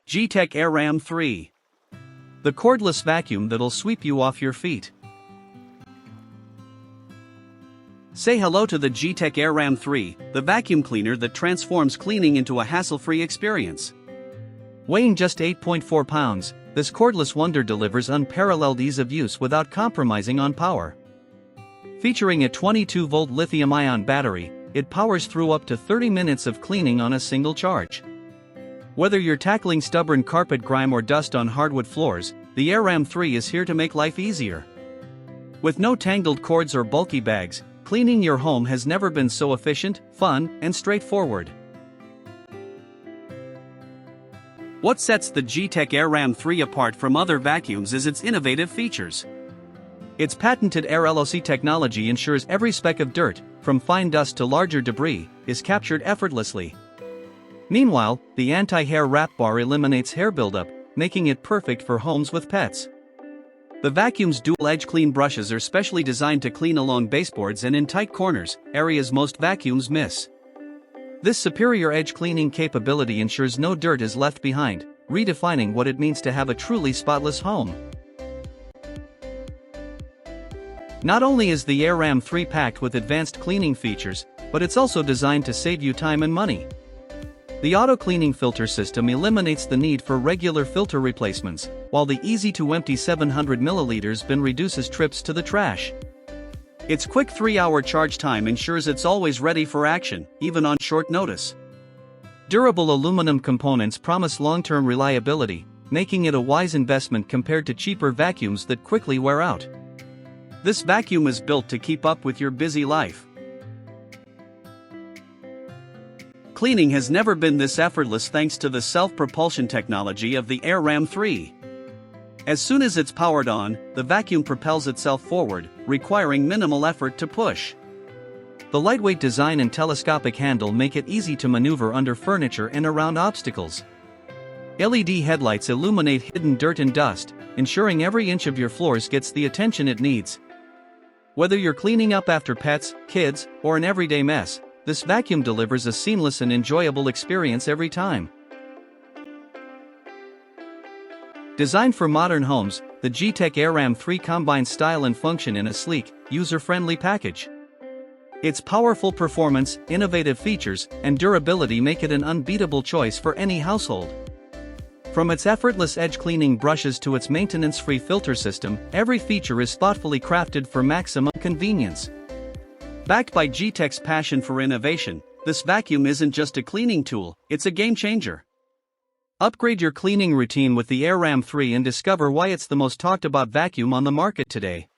Gtech AirRAM 3. The cordless vacuum that'll sweep you off your feet. Say hello to the Gtech AirRAM 3, the vacuum cleaner that transforms cleaning into a hassle-free experience. Weighing just 8.4 pounds, this cordless wonder delivers unparalleled ease of use without compromising on power. Featuring a 22-volt lithium-ion battery, it powers through up to 30 minutes of cleaning on a single charge. Whether you're tackling stubborn carpet grime or dust on hardwood floors, the AirRAM 3 is here to make life easier. With no tangled cords or bulky bags, cleaning your home has never been so efficient, fun, and straightforward. What sets the Gtech AirRAM 3 apart from other vacuums is its innovative features. Its patented travolgerà technology ensures every speck of dirt, from fine dust to larger debris, is captured effortlessly. Meanwhile, the anti-hair wrap bar eliminates hair buildup, making it perfect for homes with pets. The vacuum's dual-edge clean brushes are specially designed to clean along baseboards and in tight corners, areas most vacuums miss. This superior edge cleaning capability ensures no dirt is left behind, redefining what it means to have a truly spotless home. Not only is the AirRAM 3 packed with advanced cleaning features, but it's also designed to save you time and money. The auto-cleaning filter system eliminates the need for regular filter replacements, while the easy-to-empty 700 milliliters bin reduces trips to the trash. Its quick 3-hour charge time ensures it's always ready for action, even on short notice. Durable aluminum components promise long-term reliability, making it a wise investment compared to cheaper vacuums that quickly wear out. This vacuum is built to keep up with your busy life. Cleaning has never been this effortless thanks to the self-propulsion technology of the AirRAM 3. As soon as it's powered on, the vacuum propels itself forward, requiring minimal effort to push. The lightweight design and telescopic handle make it easy to maneuver under furniture and around obstacles. LED headlights illuminate hidden dirt and dust, ensuring every inch of your floors gets the attention it needs. Whether you're cleaning up after pets, kids, or an everyday mess, this vacuum delivers a seamless and enjoyable experience every time. Designed for modern homes, the Gtech AirRAM 3 combines style and function in a sleek, user-friendly package. Its powerful performance, innovative features, and durability make it an unbeatable choice for any household. From its effortless edge cleaning brushes to its maintenance-free filter system, every feature is thoughtfully crafted for maximum convenience. Backed by Gtech's passion for innovation, this vacuum isn't just a cleaning tool, it's a game-changer. Upgrade your cleaning routine with the AirRAM 3 and discover why it's the most talked-about vacuum on the market today.